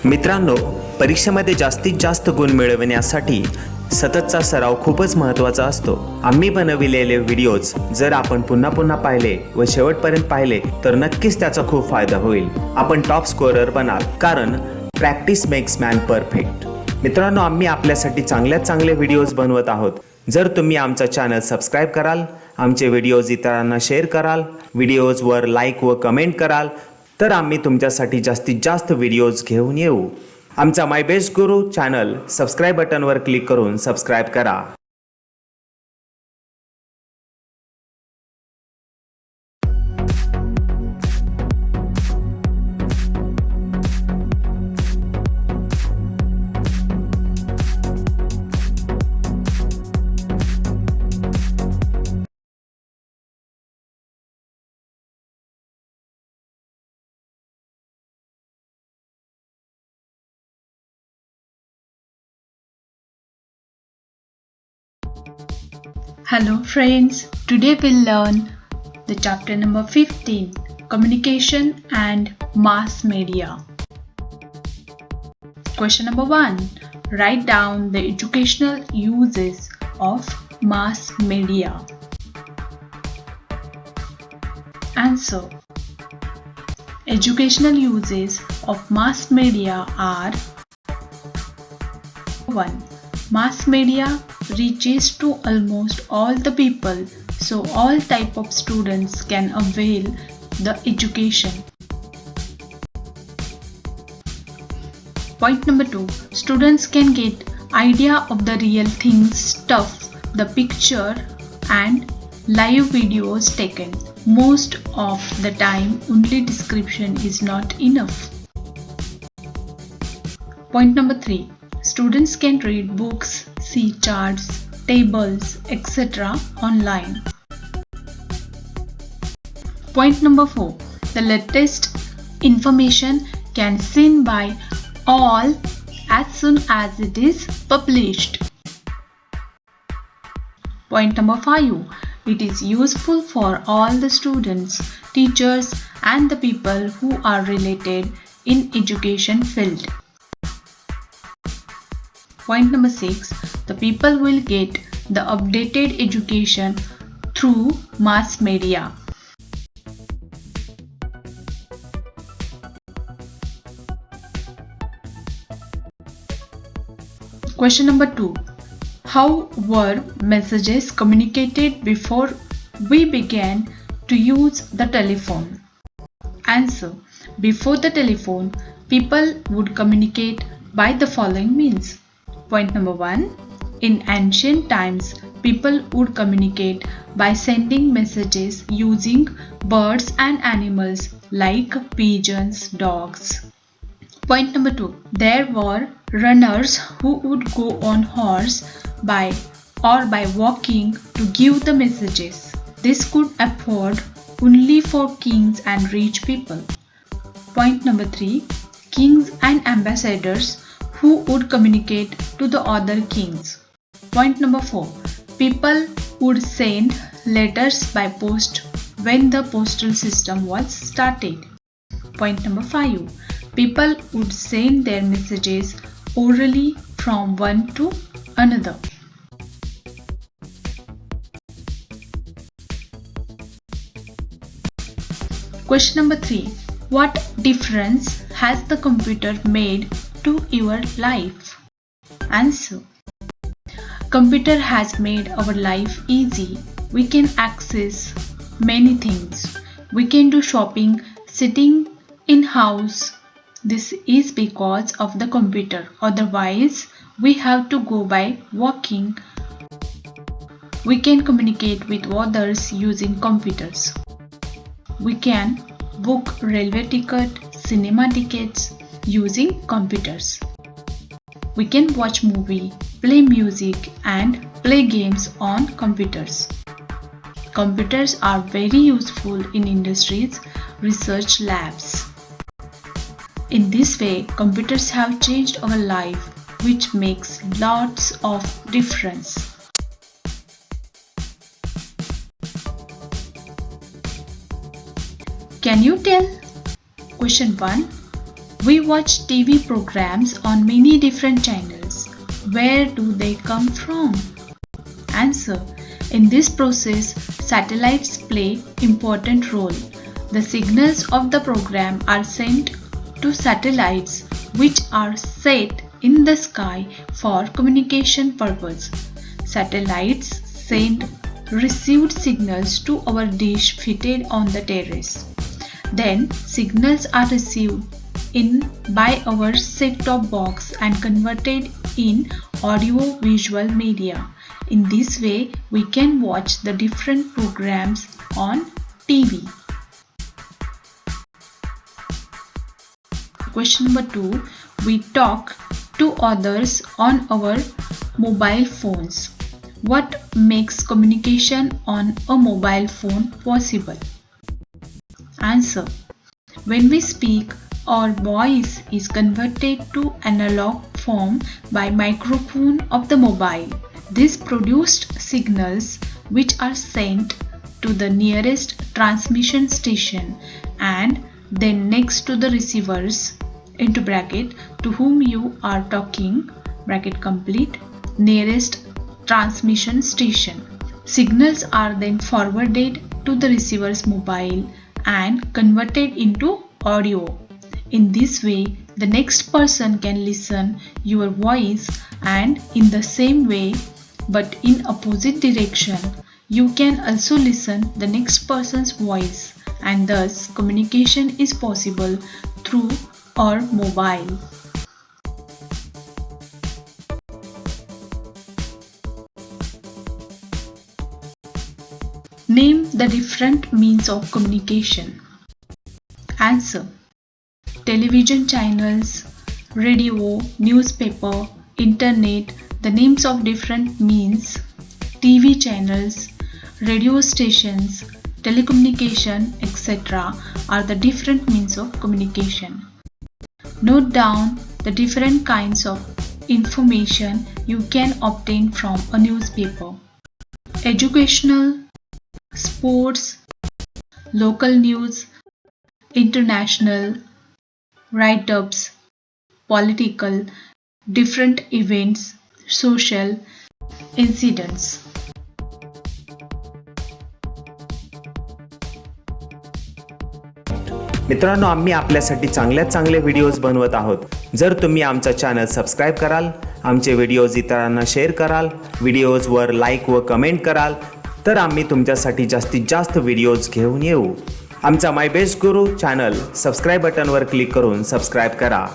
मित्रांनो, परीक्षेमध्ये जास्तीत जास्त गुण मिळविण्यासाठी सततचा सराव खूपच महत्त्वाचा असतो. आम्ही बनविलेले व्हिडिओज जर आपण पुन्हा पुन्हा पाहिले व शेवटपर्यंत पाहिले तर नक्कीच त्याचा खूप फायदा होईल. आपण टॉप स्कोरर बनाल, कारण प्रॅक्टिस मेक्स मॅन परफेक्ट. मित्रांनो, आम्ही आपल्यासाठी चांगल्यात चांगले व्हिडिओज बनवत आहोत. जर तुम्ही आमचा चॅनल सबस्क्राईब कराल, आमचे व्हिडिओज इतरांना शेअर कराल, व्हिडिओजवर लाईक व कमेंट कराल, तर आम्ही तुमच्यासाठी जास्तीत जास्त व्हिडिओज घेऊन येऊ. आमचा my best Guru channel subscribe बटनवर click करून सबस्क्राईब करा. Hello friends, today we'll learn the chapter number 15, Communication and Mass Media. Question number 1. Write down the educational uses of mass media. Answer. Educational uses of mass media are: 1. Mass media reaches to almost all the people, so all type of students can avail the education. Point number 2. Students can get idea of the real things, stuff, the picture and live videos taken. Most of the time only description is not enough. Point number 3. Students can read books, see charts, tables, etc. online. Point number 4. The latest information can seen by all as soon as it is published. Point number 5. It is useful for all the students, teachers and the people who are related in education field. Point number 6. The people will get the updated education through mass media. Question number 2. How were messages communicated before we began to use the telephone? Answer. Before the telephone, people would communicate by the following means. Point number 1. In ancient times, people would communicate by sending messages using birds and animals like pigeons, dogs. Point number 2. There were runners who would go on horse by walking to give the messages. This could afford only for kings and rich people. Point number 3. Kings and ambassadors who would communicate to the other kings. Point number 4. People would send letters by post when the postal system was started. Point number 5. People would send their messages orally from one to another. Question number 3. What difference has the computer made to your life? Answer. Computer has made our life easy. We can access many things. We can do shopping sitting in house. This is because of the computer. Otherwise, we have to go by walking. We can communicate with others using computers. We can book railway ticket, cinema tickets using computers. We can watch movie, play music and play games on computers. Computers are very useful in industries, research labs. In this way, computers have changed our life, which makes lots of difference. Can you tell? Question 1. We watch TV programs on many different channels. Where do they come from? Answer. In this process, satellites play important role. The signals of the program are sent to satellites which are set in the sky for communication purpose. Satellites send received signals to our dish fitted on the terrace. Then signals are received in by our set-top box and converted in audio-visual media. In this way, we can watch the different programs on TV. Question number 2. We talk to others on our mobile phones. What makes communication on a mobile phone possible? Answer. When we speak, our voice is converted to analog form by microphone of the mobile. This produced signals which are sent to the nearest transmission station and then next to the receivers into bracket to whom you are talking bracket complete nearest transmission station. Signals are then forwarded to the receiver's mobile and converted into audio. In this way, the next person can listen your voice, and in the same way but in opposite direction, you can also listen the next person's voice, and thus communication is possible through our mobile. Name the different means of communication. Answer. Television channels, radio, newspaper, internet. The names of different means: TV channels, radio stations, telecommunication, etc. are the different means of communication. Note down the different kinds of information you can obtain from a newspaper: educational, sports, local news, international, write-ups, political, different events, social, incidents. मित्रांनो, आम्ही आपल्यासाठी चांगले videos बनवत आहोत. जर तुम्ही आमचा channel subscribe कराल, आमचे व्हिडिओज इतरांना शेअर कराल, व्हिडिओजवर लाईक व कमेंट कराल, तर आम्ही तुमच्यासाठी जास्तीत जास्त व्हिडिओज घेऊन येऊ. आमचा my best Guru channel subscribe बटनवर click करून सबस्क्राईब करा.